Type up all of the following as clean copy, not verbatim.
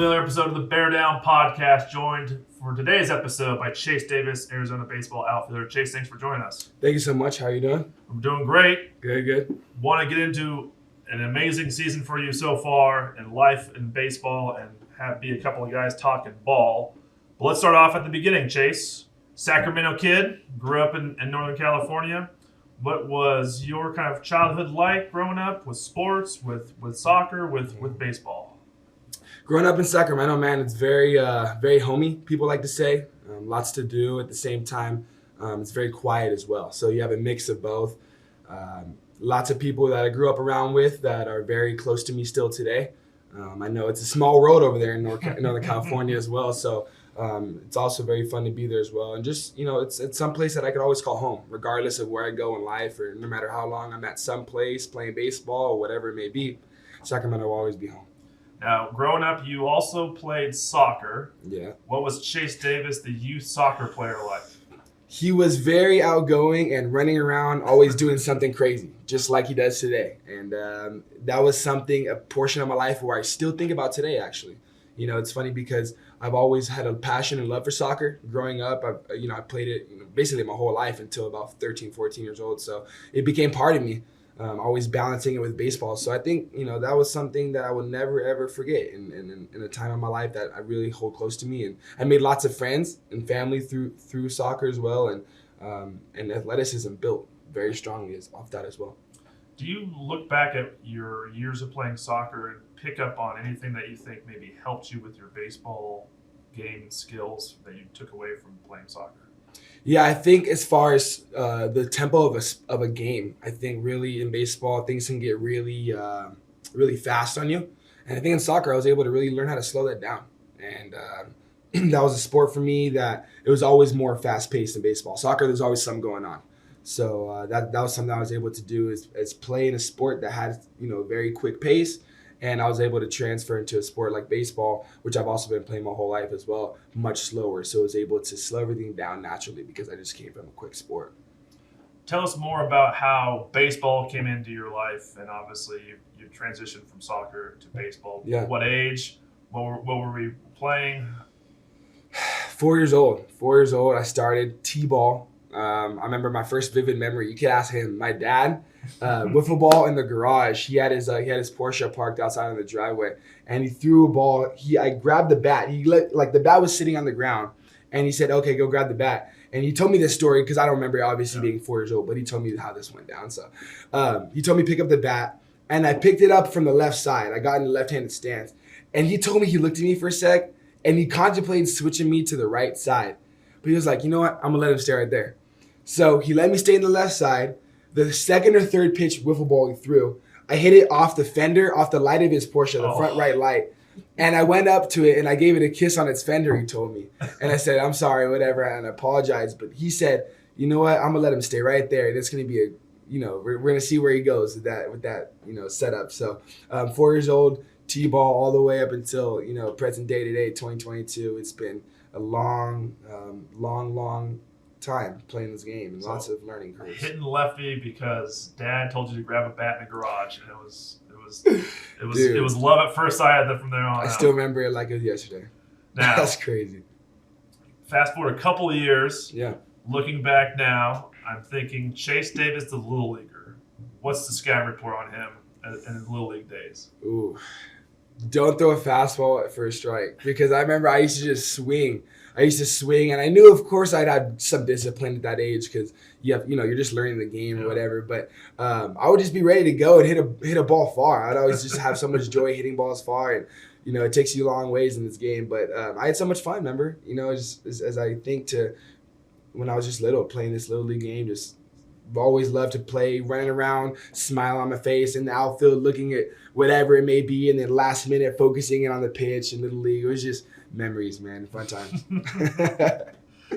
to another episode of the Bear Down Podcast, joined for today's episode by Chase Davis, Arizona baseball outfielder. Chase, thanks for joining us. Thank you so much. How are you doing? I'm doing great. Good. Want to get into an amazing season for you so far in life in baseball and be a couple of guys talking ball. But let's start off at the beginning, Chase. Sacramento kid, grew up in Northern California. What was your kind of childhood like growing up with sports, with soccer, with baseball? Growing up in Sacramento, man, it's very homey, people like to say. Lots to do at the same time. It's very quiet as well. So you have a mix of both. Lots of people that I grew up around with that are very close to me still today. I know it's a small world over there in Northern California as well. So it's also very fun to be there as well. And just, it's some place that I could always call home, regardless of where I go in life or no matter how long I'm at some place playing baseball or whatever it may be. Sacramento will always be home. Now, growing up, you also played soccer. Yeah. What was Chase Davis, the youth soccer player, like? He was very outgoing and running around, always doing something crazy, just like he does today. And that was a portion of my life where I still think about today, actually. It's funny because I've always had a passion and love for soccer. Growing up, I played it basically my whole life until about 13, 14 years old. So it became part of me. Always balancing it with baseball. So I think, that was something that I will never, ever forget in a time of my life that I really hold close to me. And I made lots of friends and family through soccer as well. And athleticism built very strongly off that as well. Do you look back at your years of playing soccer and pick up on anything that you think maybe helped you with your baseball game and skills that you took away from playing soccer? Yeah, I think as far as the tempo of a game, I think really in baseball things can get really fast on you, and I think in soccer I was able to really learn how to slow that down, and that was a sport for me that it was always more fast paced than baseball. Soccer, there's always something going on, so that was something I was able to do is play in a sport that had very quick pace. And I was able to transfer into a sport like baseball, which I've also been playing my whole life as well, much slower. So I was able to slow everything down naturally because I just came from a quick sport. Tell us more about how baseball came into your life. And obviously you transitioned from soccer to baseball. Yeah. What age? What were we playing? 4 years old. 4 years old, I started T-ball. I remember my first vivid memory. You could ask him. My dad, wiffle ball in the garage. He had his Porsche parked outside on the driveway, and he threw a ball. I grabbed the bat. The bat was sitting on the ground, and he said, "Okay, go grab the bat." And he told me this story because I don't remember obviously being 4 years old, but he told me how this went down. So he told me pick up the bat, and I picked it up from the left side. I got in the left-handed stance, and he told me he looked at me for a sec, and he contemplated switching me to the right side, but he was like, "You know what? I'm gonna let him stay right there." So he let me stay in the left side. The second or third pitch wiffle ball he threw, I hit it off the fender, off the light of his Porsche, the front right light. And I went up to it and I gave it a kiss on its fender, he told me. And I said, "I'm sorry, whatever," and I apologized. But he said, "You know what? I'm going to let him stay right there. And it's going to be we're going to see where he goes with that setup." So 4 years old, T-ball all the way up until, present day today, 2022. It's been a long time playing this game and lots of learning curves. Hitting lefty because Dad told you to grab a bat in the garage, and it was love at first sight from there on. I still remember it like it was yesterday. Now, that's crazy. Fast forward a couple of years. Yeah. Looking back now, I'm thinking Chase Davis, the Little Leaguer. What's the scouting report on him in his Little League days? Ooh, don't throw a fastball at first strike, because I remember I used to just swing. And I knew, of course, I'd had some discipline at that age because you're just learning the game or whatever. But I would just be ready to go and hit a ball far. I'd always just have so much joy hitting balls far, and it takes you a long ways in this game. But I had so much fun. Remember, just as I think to when I was just little, playing this little league game, just always loved to play, running around, smile on my face in the outfield, looking at whatever it may be, and then last minute focusing in on the pitch in little league. It was just memories, man. Fun times.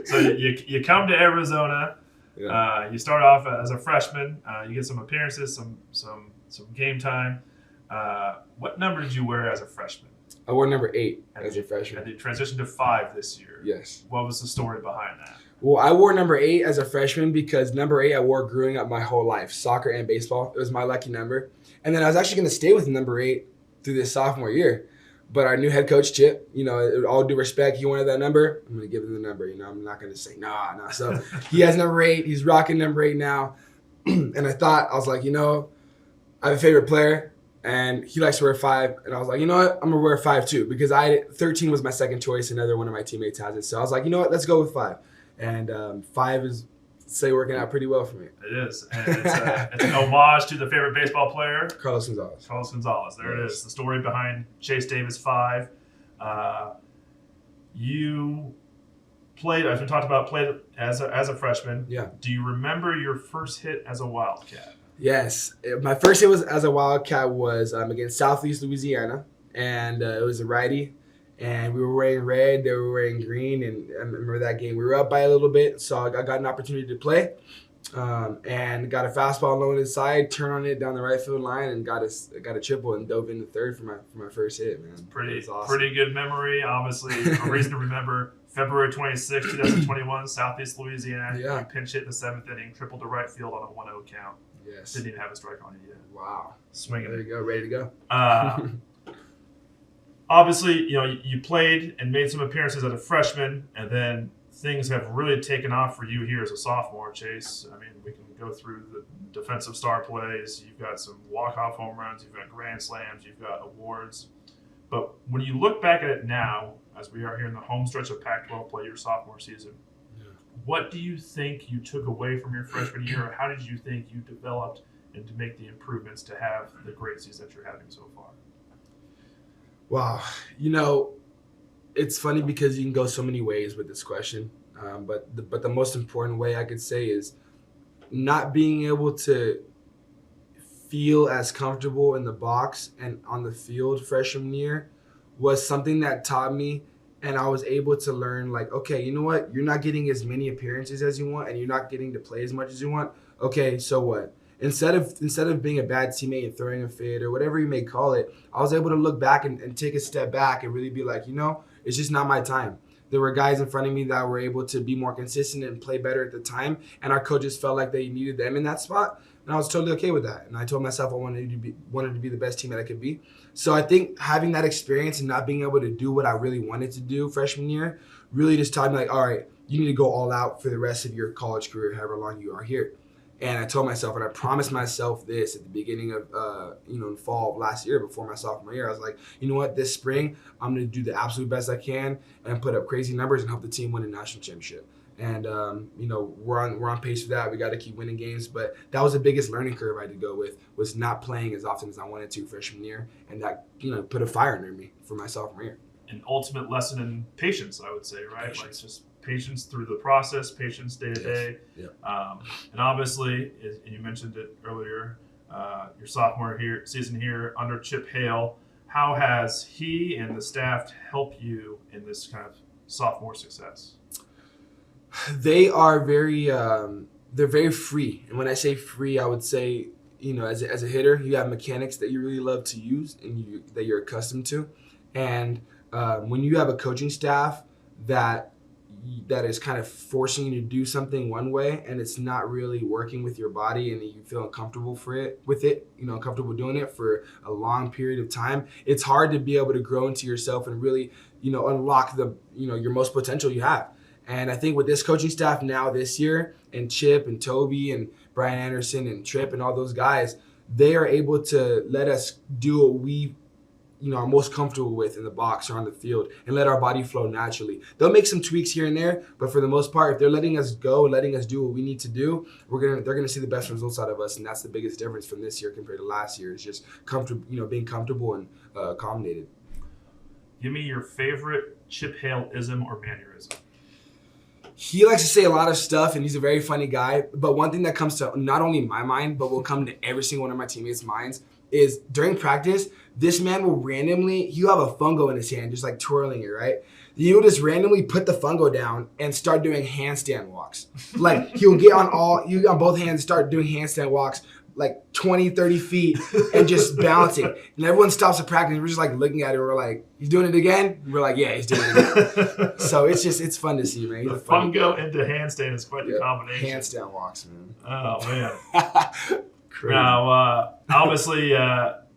So you come to Arizona. Yeah. You start off as a freshman. You get some appearances, some game time. What number did you wear as a freshman? I wore number 8 as a freshman. And you transitioned to 5 this year. Yes. What was the story behind that? Well, I wore number 8 as a freshman because number 8 I wore growing up my whole life, soccer and baseball. It was my lucky number. And then I was actually going to stay with number 8 through this sophomore year. But our new head coach, Chip, all due respect, he wanted that number. I'm going to give him the number. I'm not going to say, nah. So he has number 8. He's rocking number 8 now. And I was like, I have a favorite player, and he likes to wear 5. And I was like, you know what? I'm going to wear 5 too, because 13 was my second choice. Another one of my teammates has it. So I was like, you know what? Let's go with 5. And 5 is, working out pretty well for me. It is. And it's an homage to the favorite baseball player, Carlos Gonzalez. There it is. The story behind Chase Davis 5. You played, as we talked about, played as a freshman. Yeah. Do you remember your first hit as a Wildcat? Yes. My first hit as a Wildcat was against Southeast Louisiana, and it was a righty. And we were wearing red, they were wearing green, and I remember that game. We were up by a little bit, so I got an opportunity to play, and got a fastball low inside, turned on it down the right field line, and got a triple and dove into third for my first hit, man. Awesome. Pretty good memory, obviously. A reason to remember. February 26, 2021, Southeast Louisiana. Yeah. You pinch hit in the 7th inning, tripled to right field on a 1-0 count. Yes. Didn't even have a strike on it yet. Wow. Swinging. There you go, ready to go. Obviously, you played and made some appearances as a freshman, and then things have really taken off for you here as a sophomore, Chase. I mean, we can go through the defensive star plays. You've got some walk-off home runs. You've got grand slams. You've got awards. But when you look back at it now, as we are here in the home stretch of Pac-12 play, your sophomore season, what do you think you took away from your freshman year, or how did you think you developed and to make the improvements to have the great season that you're having so far? Wow. It's funny because you can go so many ways with this question. But the most important way I could say is not being able to feel as comfortable in the box and on the field freshman year was something that taught me, and I was able to learn, like, okay, you know what? You're not getting as many appearances as you want, and you're not getting to play as much as you want. Okay, so what? Instead of being a bad teammate and throwing a fit or whatever you may call it, I was able to look back and take a step back and really be like, it's just not my time. There were guys in front of me that were able to be more consistent and play better at the time, and our coaches felt like they needed them in that spot, and I was totally okay with that. And I told myself I wanted to be the best teammate I could be. So I think having that experience and not being able to do what I really wanted to do freshman year really just taught me, like, all right, you need to go all out for the rest of your college career, however long you are here. And I told myself, and I promised myself this at the beginning of, in fall of last year before my sophomore year. I was like, you know what, this spring, I'm going to do the absolute best I can and put up crazy numbers and help the team win a national championship. And, we're on pace for that. We got to keep winning games. But that was the biggest learning curve I had to go with, was not playing as often as I wanted to freshman year. And that, put a fire under me for my sophomore year. An ultimate lesson in patience, I would say, right? Patience. Like just patience through the process, patience day to day. And obviously, and you mentioned it earlier, your sophomore season here under Chip Hale. How has he and the staff helped you in this kind of sophomore success? They are they're very free. And when I say free, I would say, as a hitter, you have mechanics that you really love to use and that you're accustomed to. And when you have a coaching staff that is kind of forcing you to do something one way and it's not really working with your body and you feel uncomfortable comfortable doing it for a long period of time, it's hard to be able to grow into yourself and really, unlock your most potential you have. And I think with this coaching staff now this year, and Chip and Toby and Brian Anderson and Tripp and all those guys, they are able to let us do what we are most comfortable with in the box or on the field and let our body flow naturally. They'll make some tweaks here and there, but for the most part, if they're letting us go and letting us do what we need to do, they're gonna see the best results out of us, and that's the biggest difference from this year compared to last year. Is just being comfortable and accommodated. Give me your favorite Chip Hale-ism or mannerism. He likes to say a lot of stuff, and he's a very funny guy. But one thing that comes to not only my mind, but will come to every single one of my teammates' minds is during practice, this man will he'll have a fungo in his hand, just like twirling it, right? He'll just randomly put the fungo down and start doing handstand walks. Like he'll get on both hands, start doing handstand walks, like 20, 30 feet and just bouncing. And everyone stops at practice. We're just like looking at it. We're like, he's doing it again? We're like, yeah, he's doing it again. So it's fun to see, man. The fungo into handstand is quite the combination. Handstand walks, man. Oh, man. Crazy. Now, obviously,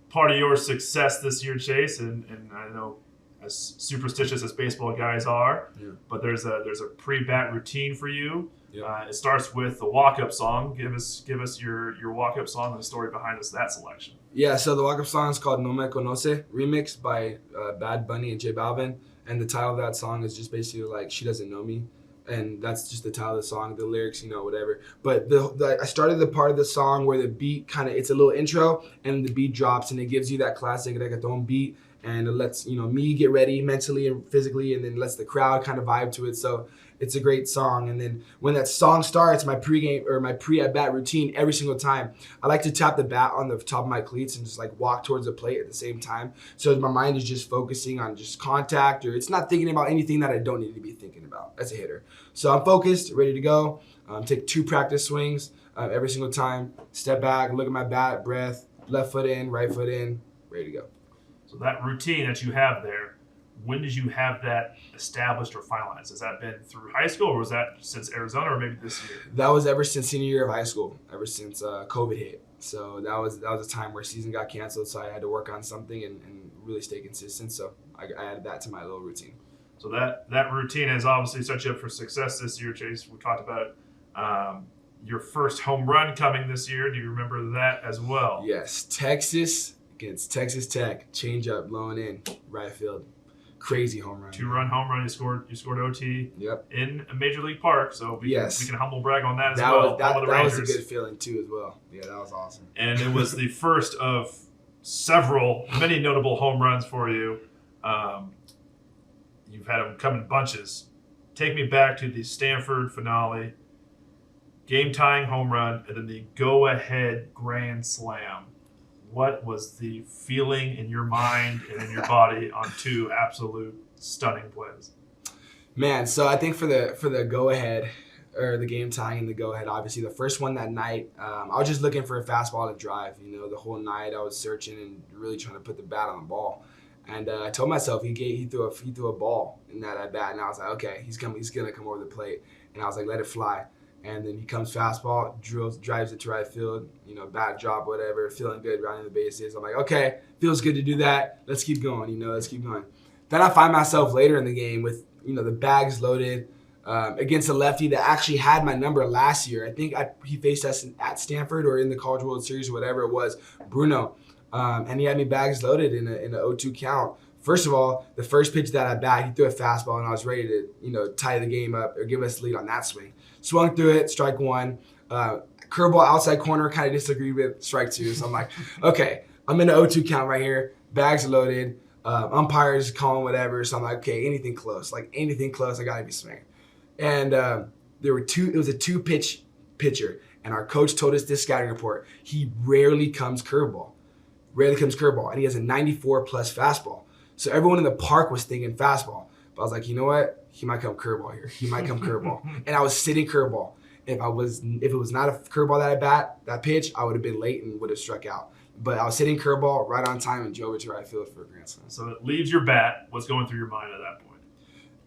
part of your success this year, Chase, and I know as superstitious as baseball guys are, but there's a pre-bat routine for you. It starts with the walk-up song. Give us your walk-up song and the story behind that selection. Yeah, so the walk-up song is called No Me Conoce, remixed by Bad Bunny and J Balvin. And the title of that song is just basically like, She Doesn't Know Me. And that's just the title of the song, the lyrics, whatever. But I started the part of the song where the beat it's a little intro and the beat drops and it gives you that classic reggaeton beat. And it lets, me get ready mentally and physically, and then lets the crowd kind of vibe to it. So it's a great song. And then when that song starts, my pregame or my pre-at-bat routine every single time, I like to tap the bat on the top of my cleats and just like walk towards the plate at the same time. So my mind is just focusing on just contact, or it's not thinking about anything that I don't need to be thinking about as a hitter. So I'm focused, ready to go. Take 2 practice swings every single time. Step back, look at my bat, breath, left foot in, right foot in, ready to go. So that routine that you have there, when did you have that established or finalized? Has that been through high school, or was that since Arizona, or maybe this year? That was ever since senior year of high school, ever since COVID hit. So that was a time where season got canceled, so I had to work on something and really stay consistent. So I added that to my little routine. So that routine has obviously set you up for success this year, Chase. We talked about your first home run coming this year. Do you remember that as well? Yes, Texas against Texas Tech, change up, blowing in, right field. Crazy home run. 2-run home run. You scored OT. Yep. In a major league park, so we can humble brag on that as that well. That was a good feeling too as well. Yeah, that was awesome. And it was the first of many notable home runs for you. You've had them come in bunches. Take me back to the Stanford finale, game-tying home run, and then the go-ahead grand slam. What was the feeling in your mind and in your body on 2 absolute stunning plays? Man, so I think for the go-ahead, or the game tying and the go-ahead, obviously the first one that night, I was just looking for a fastball to drive. The whole night I was searching and really trying to put the bat on the ball. And I told myself he threw a ball in that at bat, and I was like, okay, he's gonna come over the plate, and I was like, let it fly. And then he comes fastball, drives it to right field, bat drop, whatever, feeling good, rounding the bases. I'm like, okay, feels good to do that. Let's keep going, let's keep going. Then I find myself later in the game with, the bags loaded against a lefty that actually had my number last year. I think he faced us at Stanford or in the College World Series or whatever it was, Bruno. And he had me bags loaded in an 0-2 count. First of all, the first pitch that I bat, he threw a fastball, and I was ready to, tie the game up or give us the lead on that swing. Swung through it, strike 1. Curveball outside corner, kind of disagreed with, strike 2. So I'm like, okay, I'm in an 0-2 count right here. Bags loaded. Umpires calling whatever. So I'm like, okay, anything close, I got to be swinging. And it was a 2-pitch pitcher. And our coach told us this scouting report. He rarely comes curveball. And he has a 94-plus fastball. So everyone in the park was thinking fastball. But I was like, you know what? He might come curveball here. And I was sitting curveball. If it was not a curveball that pitch, I would have been late and would have struck out. But I was hitting curveball right on time and drove it to right field for a grand slam. So it leaves your bat. What's going through your mind at that point?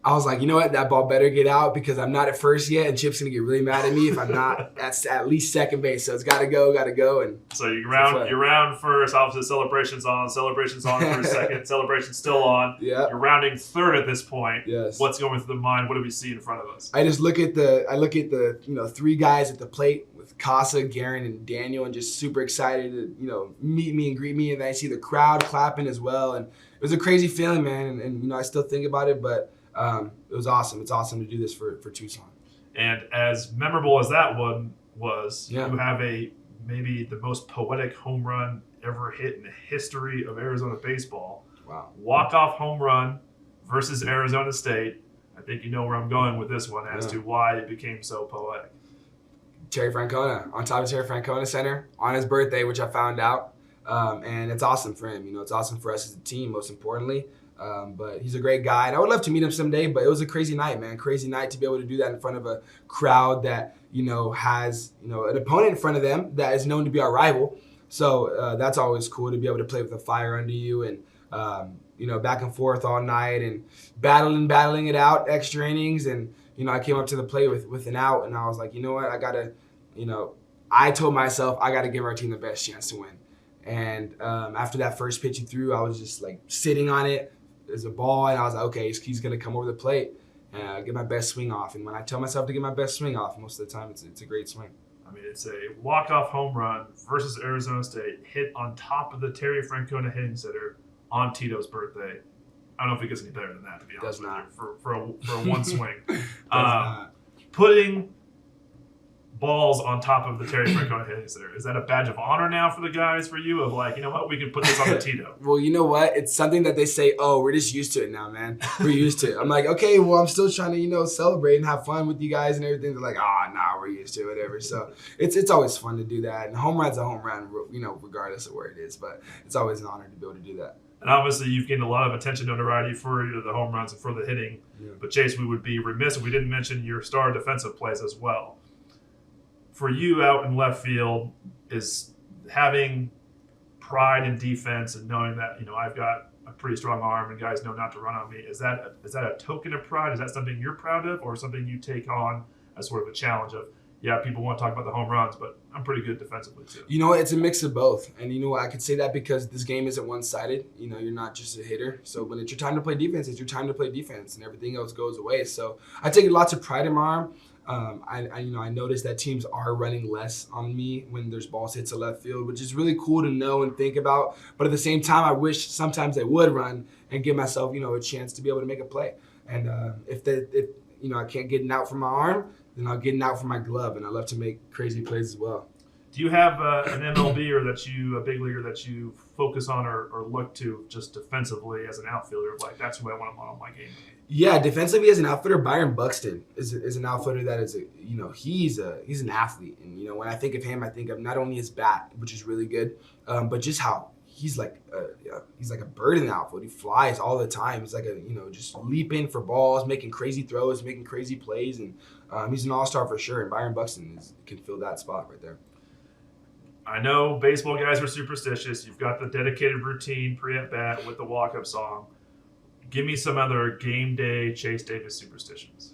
I was like, you know what? That ball better get out because I'm not at first yet, and Chip's going to get really mad at me if I'm not at least second base. So it's got to go. And so you're round first. Obviously, celebration's on for a second. Celebration's still on. Yeah. You're rounding third at this point. Yes. What's going through the mind? What do we see in front of us? I just look at the 3 guys at the plate with Casa, Garen, and Daniel, and just super excited to meet me and greet me. And I see the crowd clapping as well, and it was a crazy feeling, man. And I still think about it, but. It was awesome. It's awesome to do this for Tucson. And as memorable as that one was, yeah. You have maybe the most poetic home run ever hit in the history of Arizona baseball. Wow. Walk-off home run versus Arizona State. I think you know where I'm going with this one as to why it became so poetic. Terry Francona, on top of Terry Francona Center, on his birthday, which I found out. And it's awesome for him. It's awesome for us as a team, most importantly. But he's a great guy, and I would love to meet him someday, but it was a crazy night, man. Crazy night to be able to do that in front of a crowd that, has, an opponent in front of them that is known to be our rival. So that's always cool to be able to play with a fire under you and, back and forth all night and battling it out, extra innings. And, I came up to the plate with an out, and I was like, you know what, I told myself I got to give our team the best chance to win. And after that first pitch he threw, I was just like sitting on it. There's a ball, and I was like, okay, he's going to come over the plate and get my best swing off. And when I tell myself to get my best swing off, most of the time it's a great swing. I mean, it's a walk-off home run versus Arizona State, hit on top of the Terry Francona hitting center on Tito's birthday. I don't know if it gets any better than that, to be honest with you, for a one swing. Putting balls on top of the Terry Francona hitting center, is that a badge of honor now for the guys, for you, of like, you know what, we can put this on the Tito? Well, you know what? It's something that they say, oh, we're just used to it now, man. We're used to it. I'm like, okay, well, I'm still trying to, celebrate and have fun with you guys and everything. They're like, nah, we're used to it, whatever. So it's always fun to do that. And home run's a home run, regardless of where it is. But it's always an honor to be able to do that. And obviously, you've gained a lot of attention, notoriety for the home runs and for the hitting. Yeah. But Chase, we would be remiss if we didn't mention your star defensive plays as well. For you out in left field, is having pride in defense and knowing that I've got a pretty strong arm and guys know not to run on me. Is that a token of pride? Is that something you're proud of, or something you take on as sort of a challenge of? Yeah, people want to talk about the home runs, but I'm pretty good defensively too. It's a mix of both. And I could say that because this game isn't one-sided. You're not just a hitter. So when it's your time to play defense, it's your time to play defense, and everything else goes away. So I take lots of pride in my arm. I noticed that teams are running less on me when there's balls hit to left field, which is really cool to know and think about. But at the same time, I wish sometimes they would run and give myself, a chance to be able to make a play. And if I can't get an out from my arm, then I'll get an out from my glove, and I love to make crazy plays as well. Do you have an MLB or a big leaguer that you focus on or look to just defensively as an outfielder? Like, that's who I want on my game. Yeah, defensively as an outfielder, Byron Buxton is an outfielder that is he's an athlete, and when I think of him, I think of not only his bat, which is really good, but just how he's like a bird in the outfield. He flies all the time. He's like just leaping for balls, making crazy throws, making crazy plays, and he's an all-star for sure. And Byron Buxton can fill that spot right there. I know baseball guys are superstitious. You've got the dedicated routine pre-at-bat with the walk-up song. Give me some other game day Chase Davis superstitions.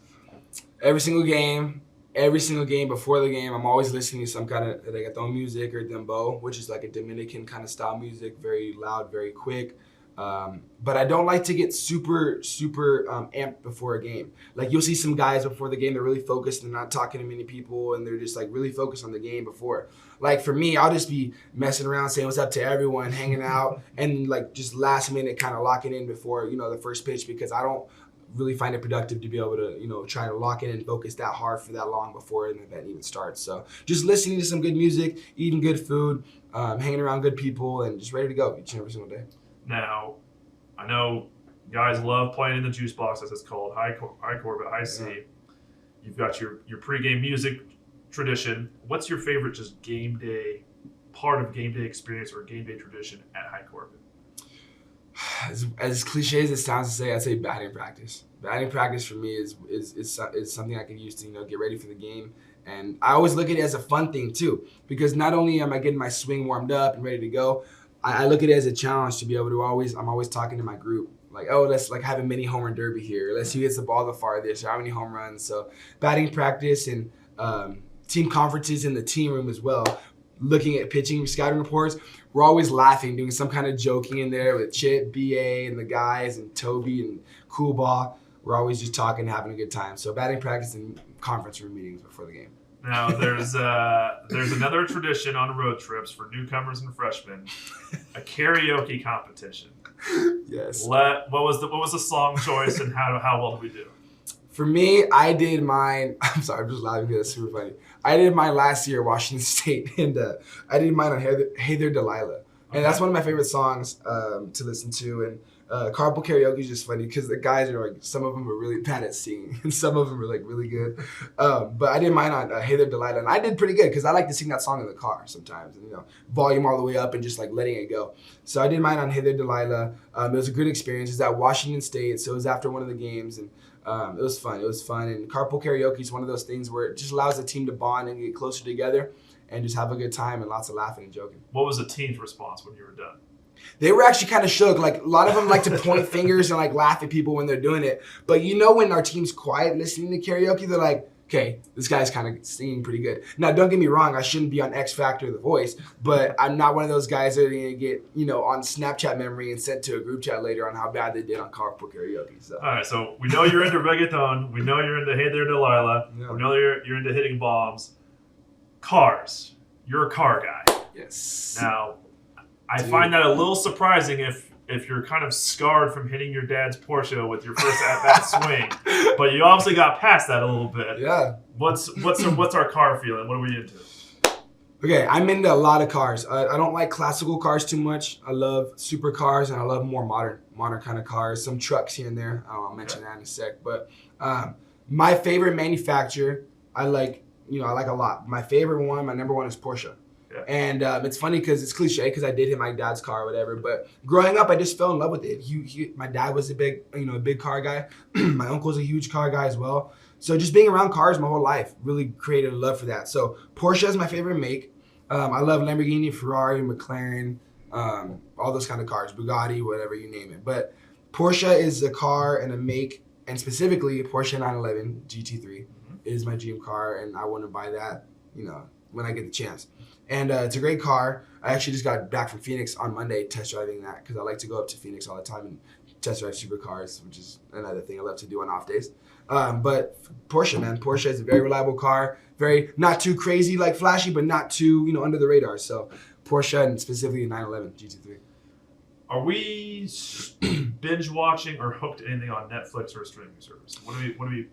Every single game before the game, I'm always listening to some kind of reggaeton music or dembow, which is like a Dominican kind of style music, very loud, very quick. But I don't like to get super amped before a game. Like, you'll see some guys before the game, they're really focused and not talking to many people, and they're just like really focused on the game before. Like, for me, I'll just be messing around, saying what's up to everyone, hanging out, and like just last minute kind of locking in before the first pitch, because I don't really find it productive to be able to try to lock in and focus that hard for that long before an event even starts. So just listening to some good music, eating good food, hanging around good people, and just ready to go each and every single day. Now, I know guys love playing in the juice box, as it's called, high Corbett, high C. Yeah. You've got your pregame music tradition. What's your favorite just game day, part of game day experience or game day tradition at high Corbett? As cliche as it sounds to say, I'd say batting practice. Batting practice for me is something I can use to get ready for the game. And I always look at it as a fun thing too, because not only am I getting my swing warmed up and ready to go, I look at it as a challenge to be able to I'm always talking to my group. Like, oh, let's have a mini home run derby here. Let's see who gets the ball the farthest, or how many home runs. So batting practice and team conferences in the team room as well. Looking at pitching scouting reports, we're always laughing, doing some kind of joking in there with Chip, BA, and the guys, and Toby, and Cool Ball. We're always just talking, having a good time. So batting practice and conference room meetings before the game. Now, there's another tradition on road trips for newcomers and freshmen, a karaoke competition. Yes. What was the song choice, and how well did we do? For me, I did mine. I'm sorry, I'm just laughing because that's super funny. I did mine last year at Washington State, and I did mine on Hey There Delilah. And that's one of my favorite songs to listen to. And carpool karaoke is just funny because the guys are like, some of them are really bad at singing, and some of them are like really good. But I did mine on Hey There Delilah, and I did pretty good because I like to sing that song in the car sometimes, and volume all the way up and just like letting it go. So I did mine on Hey There Delilah. It was a good experience. It's at Washington State, so it was after one of the games, and it was fun. And carpool karaoke is one of those things where it just allows the team to bond and get closer together and just have a good time and lots of laughing and joking. What was the team's response when you were done? They were actually kind of shook. Like, a lot of them like to point fingers and like laugh at people when they're doing it. But when our team's quiet listening to karaoke, they're like, okay, this guy's kind of singing pretty good. Now, don't get me wrong, I shouldn't be on X Factor The Voice, but I'm not one of those guys that are going to get, on Snapchat memory and sent to a group chat later on how bad they did on carpool karaoke. So. All right, so we know you're into reggaeton. We know you're into Hey There Delilah. Yeah. We know you're into hitting bombs. Cars. You're a car guy. Yes. Now, I find that a little surprising if you're kind of scarred from hitting your dad's Porsche with your first at-bat swing, but you obviously got past that a little bit. Yeah. What's our car feeling? What are we into? Okay, I'm into a lot of cars. I don't like classical cars too much. I love supercars and I love more modern kind of cars. Some trucks here and there. I'll mention that in a sec. But my favorite manufacturer, I like a lot. My number one is Porsche. Yeah. And it's funny because it's cliche because I did hit my dad's car or whatever. But growing up, I just fell in love with it. My dad was a big car guy. My uncle's a huge car guy as well. So just being around cars my whole life really created a love for that. So Porsche is my favorite make. I love Lamborghini, Ferrari, McLaren, all those kind of cars, Bugatti, whatever you name it. But Porsche is a car and a make, and specifically Porsche 911 GT3 is my dream car, and I want to buy that, when I get the chance. And it's a great car. I actually just got back from Phoenix on Monday test driving that because I like to go up to Phoenix all the time and test drive supercars, which is another thing I love to do on off days. But Porsche, man. Porsche is a very reliable car. Very, not too crazy, like flashy, but not too, under the radar. So Porsche and specifically the 911 GT3. Are we binge watching or hooked to anything on Netflix or a streaming service? What do we?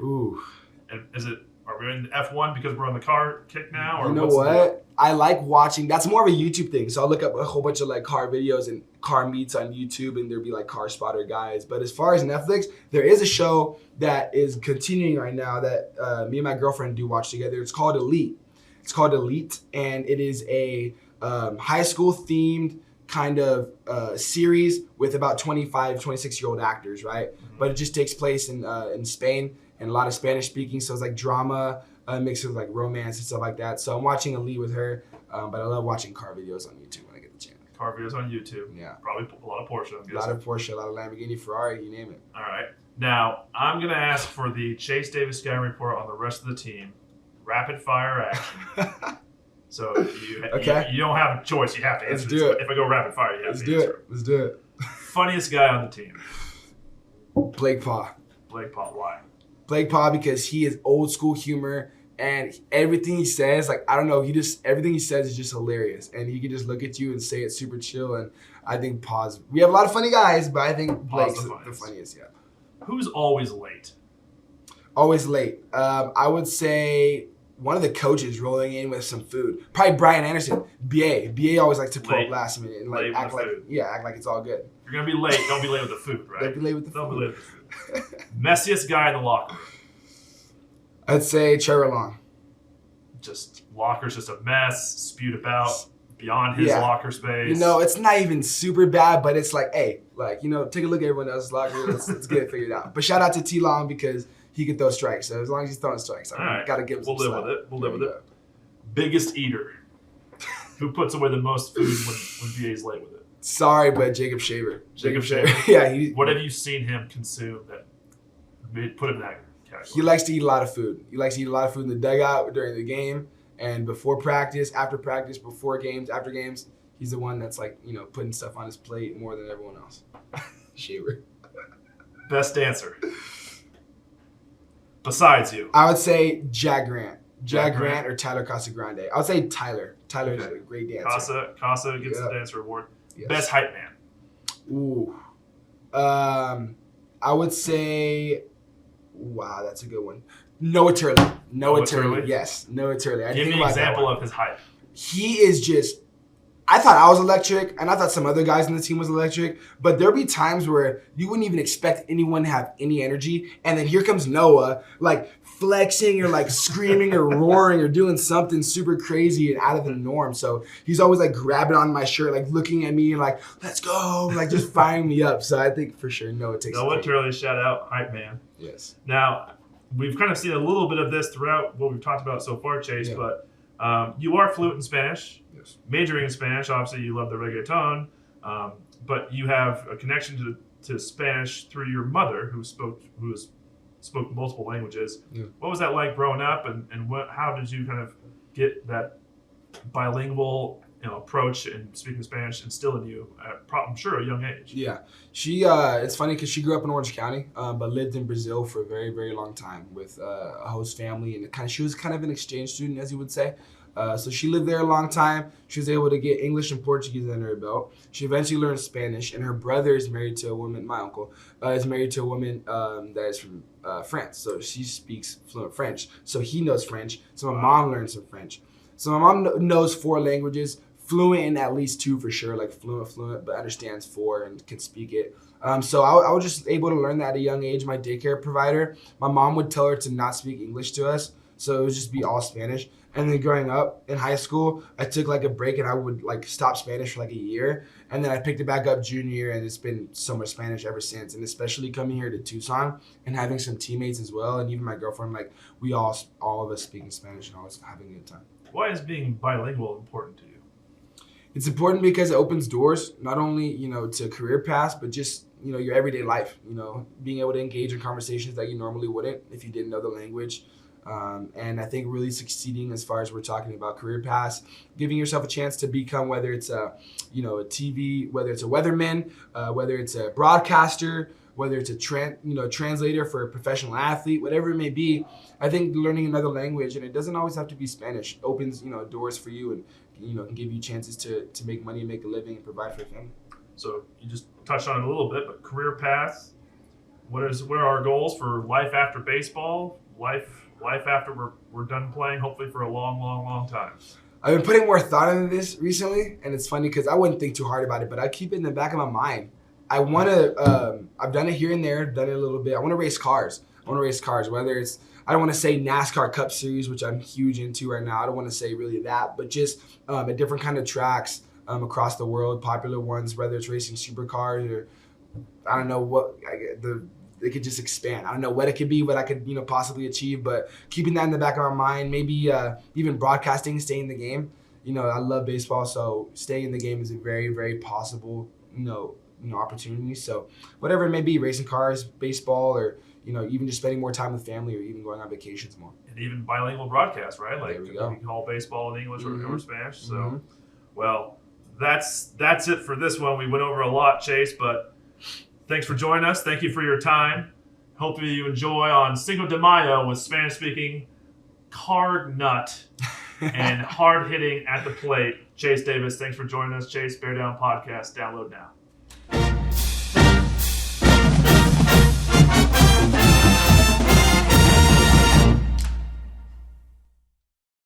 Ooh. Are we in F1 because we're on the car kick now? Or you know what? I like watching. That's more of a YouTube thing. So I'll look up a whole bunch of like car videos and car meets on YouTube, and there'll be like car spotter guys. But as far as Netflix, there is a show that is continuing right now that me and my girlfriend do watch together. It's called Elite. And it is a high school themed kind of series with about 25, 26-year-old actors, right? Mm-hmm. But it just takes place in Spain. And a lot of Spanish speaking, so it's like drama mixed with like romance and stuff like that. So I'm watching Elite with her, but I love watching car videos on YouTube when I get the chance. Car videos on YouTube. Yeah. Probably a lot of Porsche. A lot of Porsche, a lot of Lamborghini, Ferrari, you name it. All right. Now, I'm going to ask for the Chase Davis Sky report on the rest of the team. Rapid fire action. So you don't have a choice. You have to answer. Let's do it. If I go rapid fire, you have to answer. Let's do it. Funniest guy on the team. Blake Paw. Why? Blake Paw because he is old school humor and everything he says, like, I don't know, everything he says is just hilarious. And he can just look at you and say it super chill. And I think we have a lot of funny guys, but I think Blake's the funniest, yeah. Who's always late? Always late. I would say one of the coaches rolling in with some food. Probably Brian Anderson, BA. BA always likes to pull up last minute and like act like it's all good. If you're gonna be late, don't be late with the food, right? Don't be late with the food. Messiest guy in the locker room. I'd say Trevor Long. Just locker's just a mess, spewed about beyond his locker space. It's not even super bad, but it's like, hey, take a look at everyone else's locker. Let's get it figured out. But shout out to T Long because he can throw strikes. So as long as he's throwing strikes, gotta give him some slack. We'll live with it. Biggest eater. Who puts away the most food when BA's late with it? Sorry, but Jacob Shaver. Yeah. What have you seen him consume that put him in that category? He likes to eat a lot of food. He likes to eat a lot of food in the dugout during the game and before practice, after practice, before games, after games. He's the one that's like, putting stuff on his plate more than everyone else. Shaver. Best dancer. Besides you. I would say Jack Grant. Jack Grant or Tyler Casagrande. I would say Tyler. Tyler's a great dancer. Casa gets the dance reward. Yes. Best hype man. Ooh. I would say, wow, that's a good one. Noah Turley. Noah Turley. Yes, Noah Turley. Give me an example of his hype. He is just, I thought I was electric, and I thought some other guys on the team was electric, but there'll be times where you wouldn't even expect anyone to have any energy, and then here comes Noah, like flexing or like screaming or roaring or doing something super crazy and out of the norm. So he's always like grabbing on my shirt, like looking at me like, let's go, like just firing me up. So I think for sure Noah takes Noah Turley, shout out, hype man. Yes. Now, we've kind of seen a little bit of this throughout what we've talked about so far, Chase, but you are fluent in Spanish. Yes. Majoring in Spanish, obviously you love the reggaeton, but you have a connection to Spanish through your mother, who is spoke multiple languages. Yeah. What was that like growing up, and how did you kind of get that bilingual approach and speaking Spanish instilled in you at I'm sure a young age? Yeah, it's funny because she grew up in Orange County, but lived in Brazil for a very, very long time with a host family, and she was kind of an exchange student, as you would say. So she lived there a long time. She was able to get English and Portuguese under her belt. She eventually learned Spanish, and her brother is married to a woman. My uncle is married to a woman that is from France, so she speaks fluent French. So he knows French. So my mom learned some French. So my mom knows 4 languages. Fluent in at least 2 for sure, like fluent, but understands 4 and can speak it. So I was just able to learn that at a young age. My daycare provider, my mom would tell her to not speak English to us, so it would just be all Spanish. And then growing up in high school, I took like a break and I would like stop Spanish for like a year. And then I picked it back up junior year, and it's been so much Spanish ever since. And especially coming here to Tucson and having some teammates as well, and even my girlfriend, like we all of us speaking Spanish and always having a good time. Why is being bilingual important to you? It's important because it opens doors, not only, to career paths, but just, your everyday life, being able to engage in conversations that you normally wouldn't if you didn't know the language. And I think really succeeding as far as we're talking about career paths, giving yourself a chance to become, whether it's a TV, whether it's a weatherman, whether it's a broadcaster, whether it's a translator for a professional athlete, whatever it may be. I think learning another language, and it doesn't always have to be Spanish, opens, doors for you and, can give you chances to make money and make a living and provide for your family. So you just touched on it a little bit, but career paths, what are our goals for life after baseball, life after we're done playing, hopefully for a long, long, long time? I've been putting more thought into this recently, and it's funny because I wouldn't think too hard about it, but I keep it in the back of my mind. I want to, I've done it here and there, done it a little bit. I want to race cars. Whether it's, I don't want to say NASCAR Cup Series, which I'm huge into right now. I don't want to say really that, but just a different kind of tracks across the world, popular ones, whether it's racing supercars or I don't know what, it could just expand. I don't know what it could be, what I could, possibly achieve, but keeping that in the back of my mind, maybe even broadcasting, staying in the game. I love baseball, so staying in the game is a very, very possible, opportunity. So whatever it may be, racing cars, baseball, or, even just spending more time with family or even going on vacations more. And even bilingual broadcasts, right? Like there we go. You can call baseball in English or Spanish. So, Mm-hmm. Well, that's it for this one. We went over a lot, Chase, but thanks for joining us. Thank you for your time. Hopefully you enjoy on Cinco de Mayo with Spanish-speaking card nut and hard-hitting at the plate. Chase Davis, thanks for joining us. Chase, Bear Down Podcast. Download now.